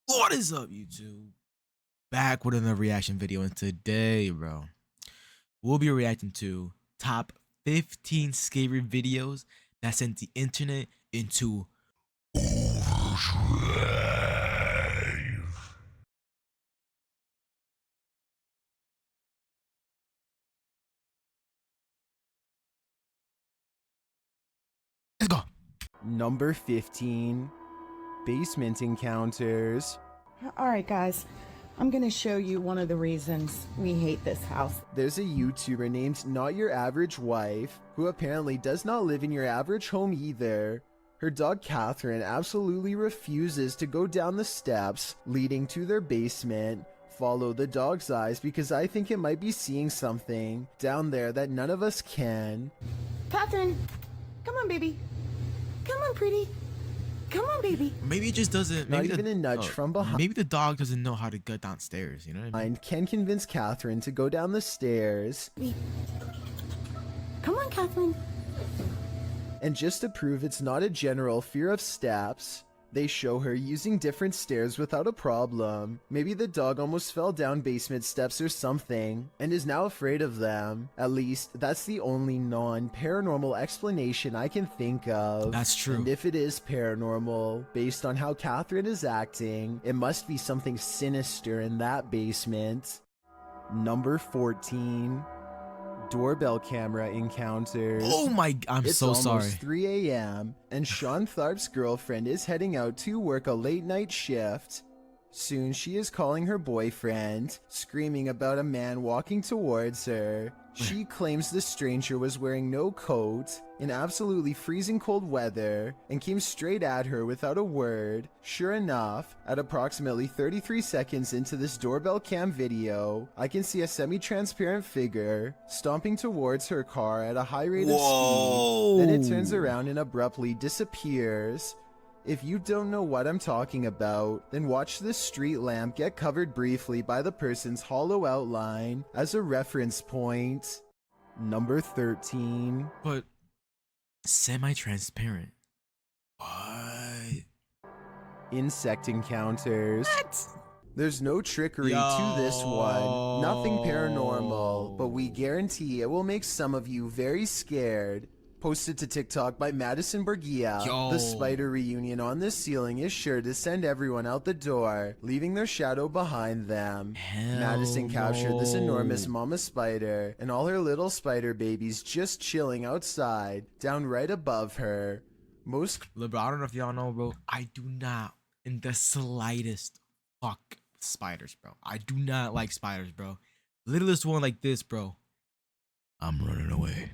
What is up, YouTube? Back with another reaction video, and today, bro, we'll be reacting to top 15 scary videos that sent the internet into overdrive. Let's go. Number 15, basement encounters. Alright guys, I'm gonna show you one of the reasons we hate this house. There's a YouTuber named Not Your Average Wife who apparently does not live in your average home either. Her dog Catherine absolutely refuses to go down the steps leading to their basement. Follow the dog's eyes because I think it might be seeing something down there that none of us can. Catherine, come on baby. Come on pretty. Come on baby. Maybe it just doesn't. Not Maybe even a nudge from behind. Maybe the dog doesn't know how to get downstairs. You know what I mean? Can convince Catherine to go down the stairs. Come on Catherine. And just to prove it's not a general fear of steps, they show her using different stairs without a problem. Maybe the dog almost fell down basement steps or something, and is now afraid of them. At least, that's the only non-paranormal explanation I can think of. That's true. And if it is paranormal, based on how Catherine is acting, it must be something sinister in that basement. Number 14. Doorbell camera encounters. Oh my! I'm It's so sorry. almost 3 a.m. and Sean Tharp's girlfriend is heading out to work a late night shift. Soon she is calling her boyfriend, screaming about a man walking towards her. She claims the stranger was wearing no coat in absolutely freezing cold weather and came straight at her without a word. Sure enough, at approximately 33 seconds into this doorbell cam video, I can see a semi-transparent figure stomping towards her car at a high rate of speed. Then it turns around and abruptly disappears. If you don't know what I'm talking about, then watch this street lamp get covered briefly by the person's hollow outline as a reference point. Number 13. But semi-transparent. What? Insect encounters. What? There's no trickery to this one, nothing paranormal, but we guarantee it will make some of you very scared. Posted to TikTok by Madison Bergia, the spider reunion on the ceiling is sure to send everyone out the door, leaving their shadow behind them. Madison captured this enormous mama spider and all her little spider babies just chilling outside, down right above her. Most Bro, I don't know if y'all know, bro. I do not, in the slightest, fuck spiders, bro. I do not like spiders, bro. Littlest one like this, bro. I'm running away.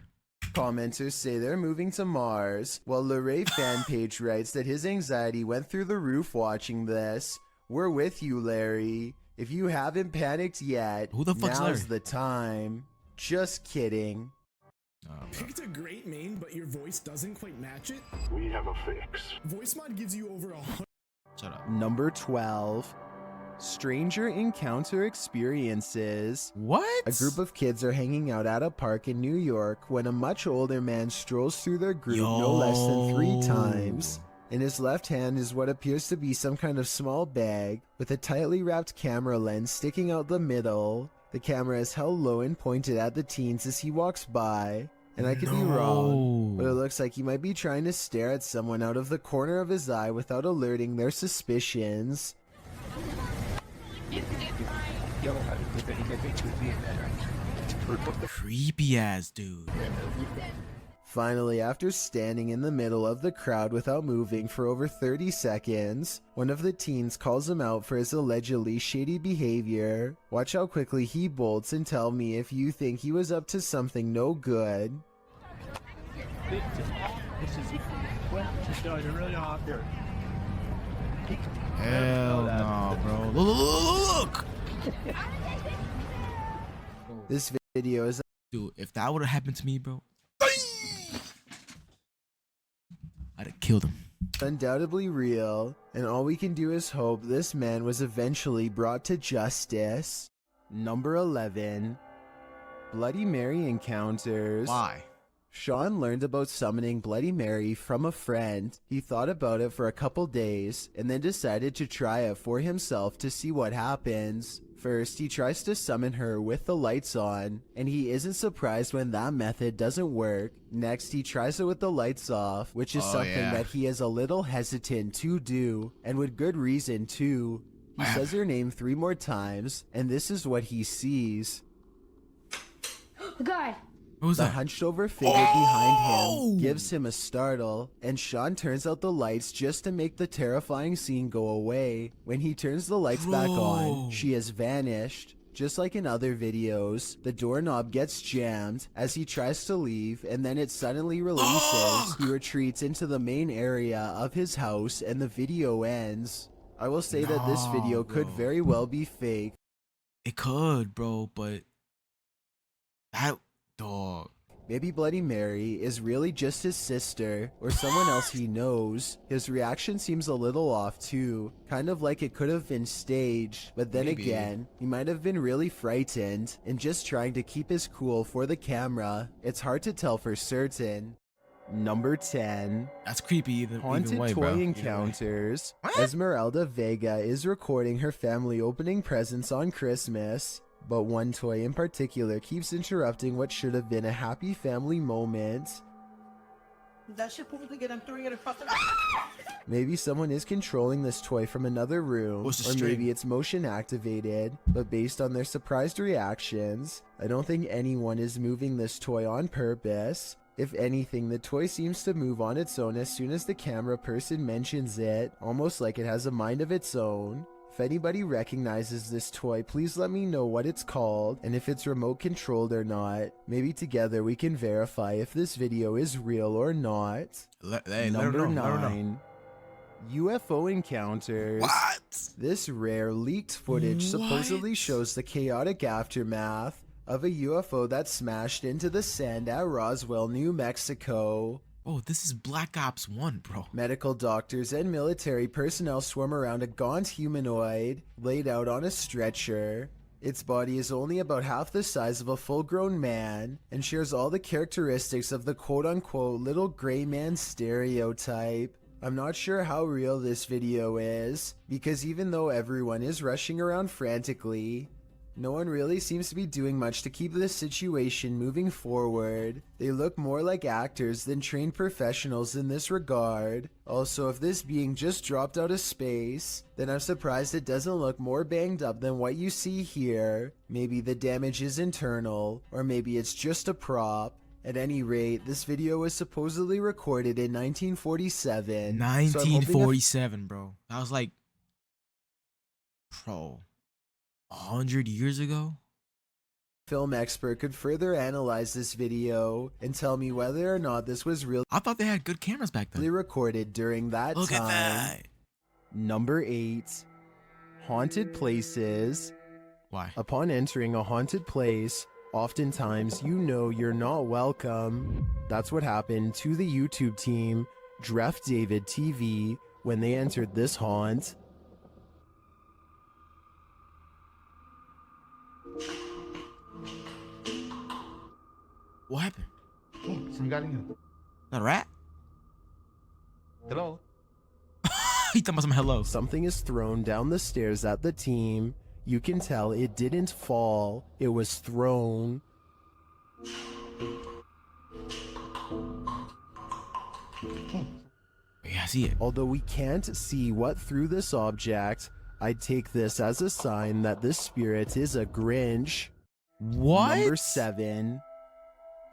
commenters say they're moving to Mars, while Luray fan page writes that his anxiety went through the roof watching this. We're with you, Larry. If you haven't panicked yet, Who the fuck's now's Larry? the time. Just kidding. Picked a great name, but your voice doesn't quite match it? We have a fix. Voice mod gives you over 100. Shut up. Number 12. Stranger encounter experiences. What? A group of kids are hanging out at a park in New York when a much older man strolls through their group no less than 3 times. In his left hand is what appears to be some kind of small bag with a tightly wrapped camera lens sticking out the middle. The camera is held low and pointed at the teens as he walks by. And I could be wrong, but it looks like he might be trying to stare at someone out of the corner of his eye without alerting their suspicions. Creepy ass dude. Finally, after standing in the middle of the crowd without moving for over 30 seconds, one of the teens calls him out for his allegedly shady behavior. Watch how quickly he bolts and tell me if you think he was up to something no good. Hell no, bro. Look! This video is Dude, if that would have happened to me, bro, I'd have killed him. undoubtedly real, and all we can do is hope this man was eventually brought to justice. Number 11. Bloody Mary encounters. Why? Sean learned about summoning Bloody Mary from a friend. He thought about it for a couple days and then decided to try it for himself to see what happens. First, he tries to summon her with the lights on, and he isn't surprised when that method doesn't work. Next, he tries it with the lights off, which is something that he is a little hesitant to do, and with good reason too. He says her name 3 more times, and this is what he sees. God. Who's The that? hunched over figure behind him gives him a startle, and Sean turns out the lights just to make the terrifying scene go away. When he turns the lights back on, she has vanished. Just like in other videos, the doorknob gets jammed as he tries to leave, and then it suddenly releases. He retreats into the main area of his house, and the video ends. I will say that this video could very well be fake. It could, bro, but that dog. Maybe Bloody Mary is really just his sister or someone else he knows. His reaction seems a little off too, kind of like it could have been staged, but then again, he might have been really frightened and just trying to keep his cool for the camera. It's hard to tell for certain. Number 10. That's creepy either Haunted way, Toy bro. Encounters. Esmeralda Vega is recording her family opening presents on Christmas, but one toy in particular keeps interrupting what should have been a happy family moment. That shit pulled again. I'm throwing it across the. Maybe someone is controlling this toy from another room, What's the or string? maybe it's motion activated, but based on their surprised reactions, I don't think anyone is moving this toy on purpose. If anything, the toy seems to move on its own as soon as the camera person mentions it, almost like it has a mind of its own. If anybody recognizes this toy, please let me know what it's called and if it's remote controlled or not. Maybe together we can verify if this video is real or not. Number 9. UFO encounters. What? This rare leaked footage supposedly shows the chaotic aftermath of a UFO that smashed into the sand at Roswell, New Mexico. Oh, this is Black Ops 1, bro. Medical doctors and military personnel swarm around a gaunt humanoid laid out on a stretcher. Its body is only about half the size of a full-grown man and shares all the characteristics of the quote-unquote little gray man stereotype. I'm not sure how real this video is, because even though everyone is rushing around frantically, no one really seems to be doing much to keep this situation moving forward. They look more like actors than trained professionals in this regard. Also, if this being just dropped out of space, then I'm surprised it doesn't look more banged up than what you see here. Maybe the damage is internal, or maybe it's just a prop. At any rate, this video was supposedly recorded in 1947. 1947, bro. That was like, bro, 100 years ago? Film expert could further analyze this video and tell me whether or not this was really I thought they had good cameras back then. recorded during that Look time. at that. Number 8. Haunted places. Why? Upon entering a haunted place, oftentimes you know you're not welcome. That's what happened to the YouTube team, Dref David TV, when they entered this haunt. What happened? Saan galing yun? A rat? Hello? He talking about some hello. Something is thrown down the stairs at the team. You can tell it didn't fall, it was thrown. Yeah, I see it. Although we can't see what threw this object, I'd take this as a sign that this spirit is a Grinch. What? Number 7.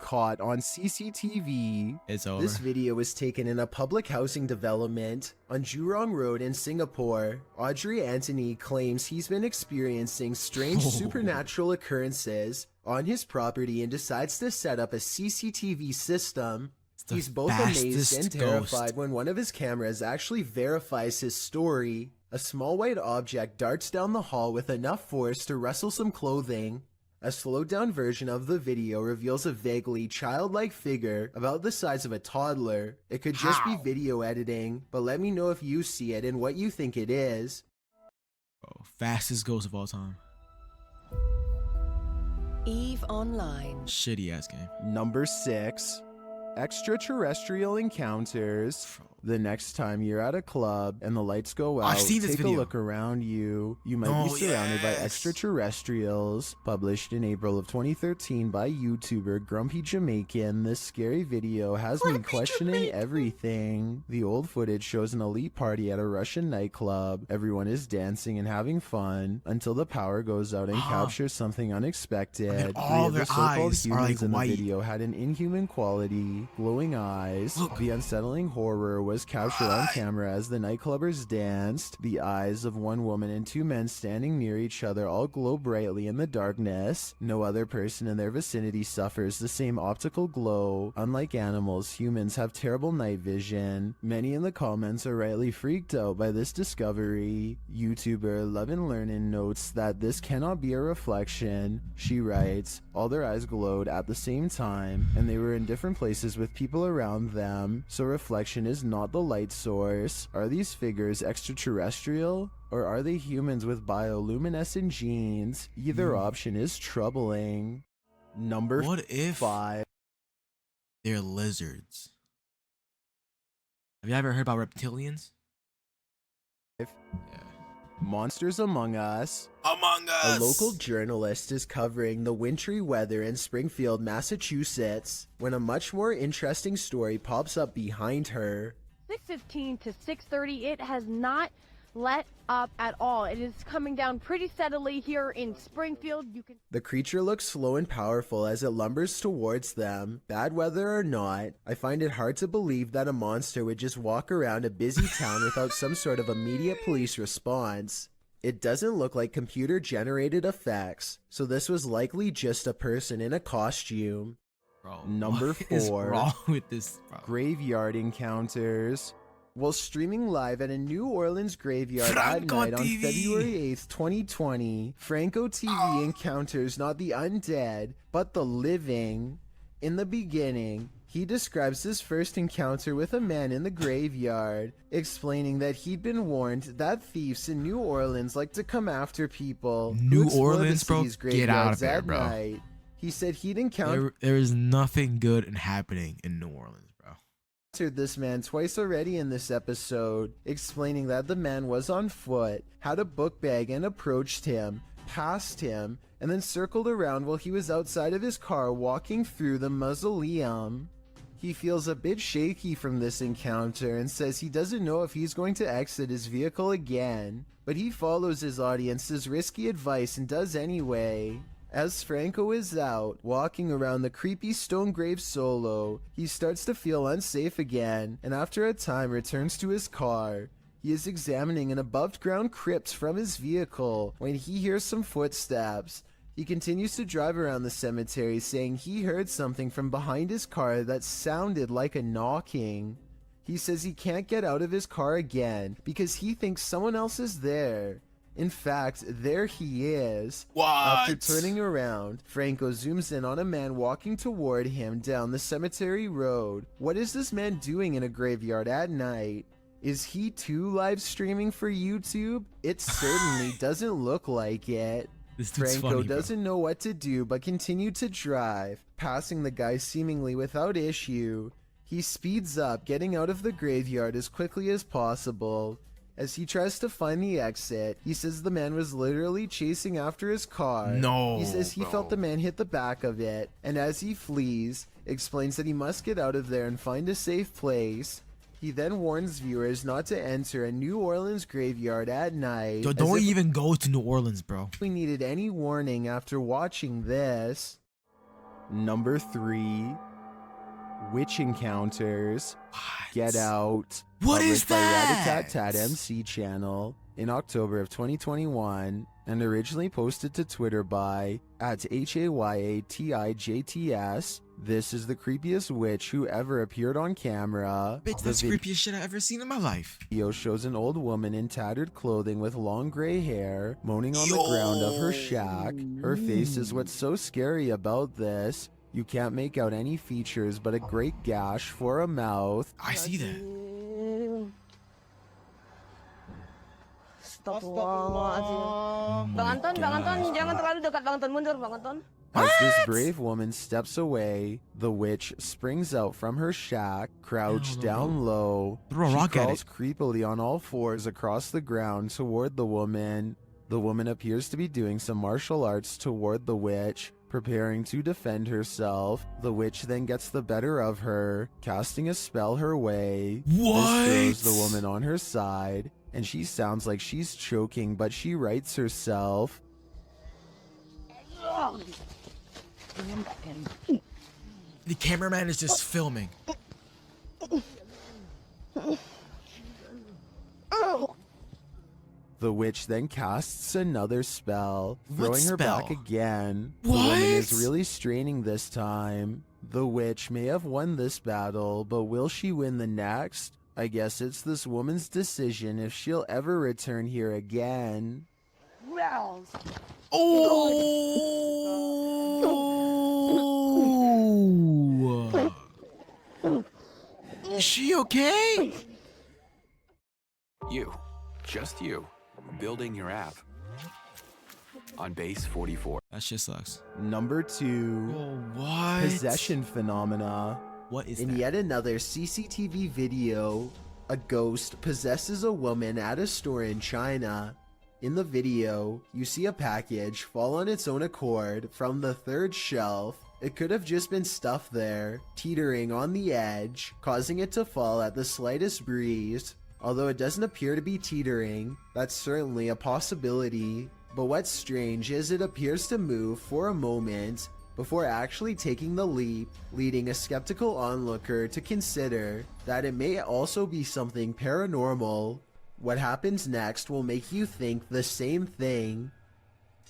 Caught on CCTV. It's over. This video was taken in a public housing development on Jurong Road in Singapore. Audrey Anthony claims he's been experiencing strange supernatural occurrences on his property and decides to set up a CCTV system. the He's both amazed fastest and terrified ghost. when one of his cameras actually verifies his story. A small white object darts down the hall with enough force to rustle some clothing. A slowed-down version of the video reveals a vaguely childlike figure about the size of a toddler. It could just be video editing, but let me know if you see it and what you think it is. Bro, fastest ghost of all time. EVE Online. Shitty ass game. Number 6. Extraterrestrial encounters. The next time you're at a club and the lights go out, I've seen this take video. a look around you. You might be Oh, surrounded by yes. extraterrestrials. Published in April of 2013 by YouTuber Grumpy Jamaican, this scary video has me questioning everything. The old footage shows an elite party at a Russian nightclub. Everyone is dancing and having fun until the power goes out and captures something unexpected. And then Three all of the their so-called eyes are, humans like, in the white. video had an inhuman quality, glowing eyes. Look. The unsettling horror was captured on camera as the nightclubbers danced. The eyes of one woman and two men standing near each other all glow brightly in the darkness. No other person in their vicinity suffers the same optical glow. Unlike animals, humans have terrible night vision. Many in the comments are rightly freaked out by this discovery. YouTuber Love and Learnin notes that this cannot be a reflection. She writes, all their eyes glowed at the same time, and they were in different places with people around them, so reflection is not the light source. Are these figures extraterrestrial? Or are they humans with bioluminescent genes? Either option is troubling. Number What if 5. they're lizards? Have you ever heard about reptilians? Monsters Among Us. Among A Us. local journalist is covering the wintry weather in Springfield, Massachusetts, when a much more interesting story pops up behind her. 6:15 to 6:30, it has not let up at all. It is coming down pretty steadily here in Springfield. The creature looks slow and powerful as it lumbers towards them. Bad weather or not, I find it hard to believe that a monster would just walk around a busy town without some sort of immediate police response. It doesn't look like computer-generated effects, so this was likely just a person in a costume. Bro, Number what is 4. wrong with this, bro? Graveyard encounters. While streaming live at a New Orleans graveyard Franco at night on TV. February 8th, 2020, Franco TV encounters not the undead, but the living. In the beginning, he describes his first encounter with a man in the graveyard, explaining that he'd been warned that thieves in New Orleans like to come after people who New explore the Orleans, bro? city's Get out of graveyards there, at bro. night. He said he'd encountered There is nothing good happening in New Orleans, bro. this man twice already in this episode, explaining that the man was on foot, had a book bag and approached him, passed him, and then circled around while he was outside of his car walking through the mausoleum. He feels a bit shaky from this encounter and says he doesn't know if he's going to exit his vehicle again, but he follows his audience's risky advice and does anyway. As Franco is out, walking around the creepy stone grave solo, he starts to feel unsafe again, and after a time returns to his car. He is examining an above-ground crypt from his vehicle when he hears some footsteps. He continues to drive around the cemetery, saying he heard something from behind his car that sounded like a knocking. He says he can't get out of his car again because he thinks someone else is there. In fact, there he is. What? After turning around, Franco zooms in on a man walking toward him down the cemetery road. What is this man doing in a graveyard at night? Is he too live streaming for YouTube? It certainly doesn't look like it. This dude's Franco funny, bro. doesn't know what to do but continued to drive, passing the guy seemingly without issue. He speeds up, getting out of the graveyard as quickly as possible. As he tries to find the exit, he says the man was literally chasing after his car. No, He says he bro. felt the man hit the back of it, and as he flees, explains that he must get out of there and find a safe place. He then warns viewers not to enter a New Orleans graveyard at night. Yo, as don't if even go to New Orleans, bro. we needed any warning after watching this. Number 3. Witch Encounters. Get Out. What is published by that? Rat-a-tat-tat MC channel in October of 2021 and originally posted to Twitter by @HAYATIJTS. This is the creepiest witch who ever appeared on camera. Bitch, that's the creepiest shit I've ever seen in my life. Video shows an old woman in tattered clothing with long gray hair moaning on the ground of her shack. Her face is what's so scary about this. You can't make out any features but a great gash for a mouth. I see that. Astagfirullahaladzim. Oh Bang my Anton, gosh, jangan terlalu dekat Bang Anton, mundur Bang Anton. As this What? brave woman steps away, the witch springs out from her shack, crouched down low. Throw a She rock at crawls it. creepily on all fours across the ground toward the woman. The woman appears to be doing some martial arts toward the witch, preparing to defend herself. The witch then gets the better of her, casting a spell her way. What? This throws the woman on her side, and she sounds like she's choking, but she rights herself. The cameraman is just filming. The witch then casts another spell, What throwing her back spell? again. The What? woman is really straining this time. The witch may have won this battle, but will she win the next? I guess it's this woman's decision if she'll ever return here again. Oh! Is she okay? You, just you, building your app on base 44. That shit sucks. Number 2. Oh, what? Possession phenomena. What is In that? yet another CCTV video, a ghost possesses a woman at a store in China. In the video, you see a package fall on its own accord from the 3rd shelf. It could have just been stuff there, teetering on the edge, causing it to fall at the slightest breeze. Although it doesn't appear to be teetering, that's certainly a possibility. But what's strange is it appears to move for a moment before actually taking the leap, leading a skeptical onlooker to consider that it may also be something paranormal. What happens next will make you think the same thing.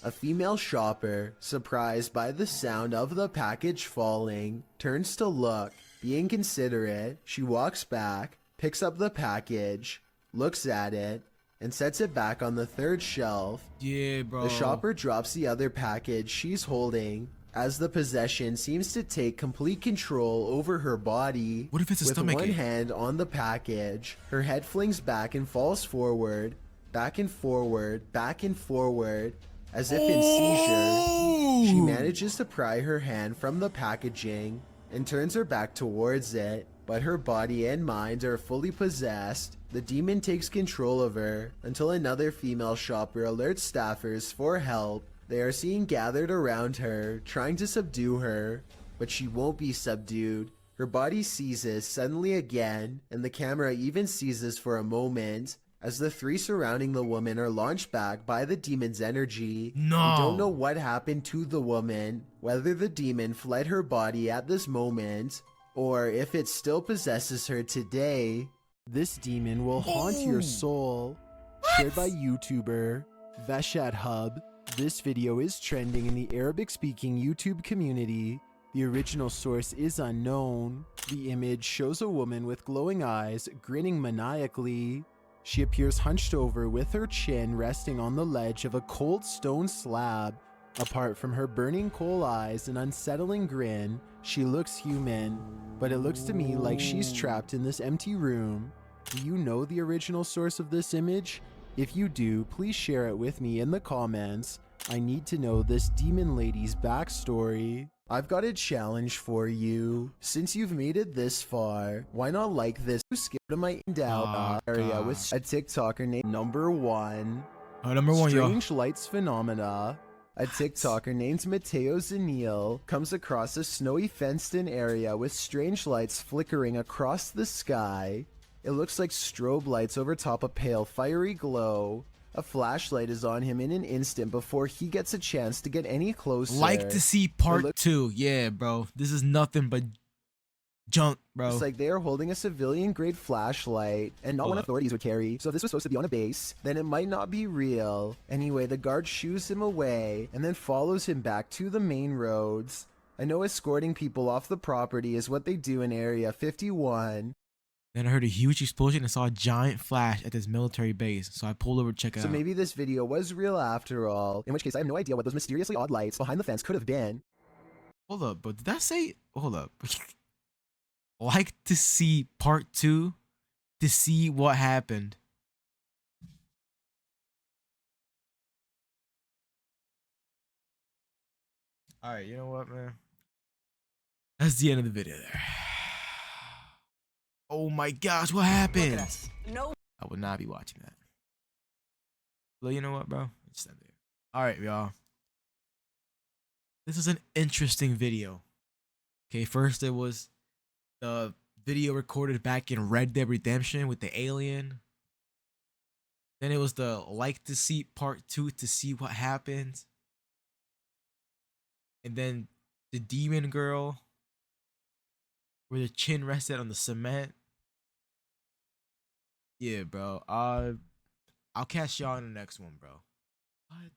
A female shopper, surprised by the sound of the package falling, turns to look. Being considerate, she walks back, picks up the package, looks at it, and sets it back on the 3rd shelf. Yeah, bro. The shopper drops the other package she's holding, as the possession seems to take complete control over her body. What if it's a With stomach one ache? hand on the package, her head flings back and falls forward, back and forward, back and forward, as if in seizure. She manages to pry her hand from the packaging and turns her back towards it, but her body and mind are fully possessed. The demon takes control of her until another female shopper alerts staffers for help. They are seen gathered around her, trying to subdue her, but she won't be subdued. Her body seizes suddenly again, and the camera even seizes for a moment, as the 3 surrounding the woman are launched back by the demon's energy. No. We don't know what happened to the woman, whether the demon fled her body at this moment, or if it still possesses her today. This demon will haunt your soul. Shared by YouTuber Veshat Hub. This video is trending in the Arabic-speaking YouTube community. The original source is unknown. The image shows a woman with glowing eyes, grinning maniacally. She appears hunched over with her chin resting on the ledge of a cold stone slab. Apart from her burning coal eyes and unsettling grin, she looks human, but it looks to me like she's trapped in this empty room. Do you know the original source of this image? If you do, please share it with me in the comments. I need to know this demon lady's backstory. I've got a challenge for you. Since you've made it this far, why not like this scared of my endowed area with a TikToker named Number 1. Number 1, yo. Strange lights phenomena. A TikToker named Mateo Zanil comes across a snowy fenced-in area with strange lights flickering across the sky. It looks like strobe lights over top a pale fiery glow. A flashlight is on him in an instant before he gets a chance to get any closer. Like to see part 2. Yeah, bro. This is nothing but junk, bro. It's like they are holding a civilian-grade flashlight, and not one authorities would carry. So if this was supposed to be on a base, then it might not be real. Anyway, the guard shoos him away, and then follows him back to the main roads. I know escorting people off the property is what they do in Area 51. Then I heard a huge explosion and saw a giant flash at this military base, so I pulled over to check it out. So maybe this video was real after all, in which case I have no idea what those mysteriously odd lights behind the fence could have been. Hold up, but did that say... Hold up. Like to see part 2 to see what happened. All right, you know what, man? That's the end of the video there. Oh my gosh, what happened? No. I would not be watching that. Well, you know what, bro? It's end there. All right, y'all. This is an interesting video. Okay, first it was the video recorded back in Red Dead Redemption with the alien. Then it was the like to see part 2 to see what happens. And then the demon girl where the chin rested on the cement. Yeah, bro. I'll catch y'all in the next one, bro. What?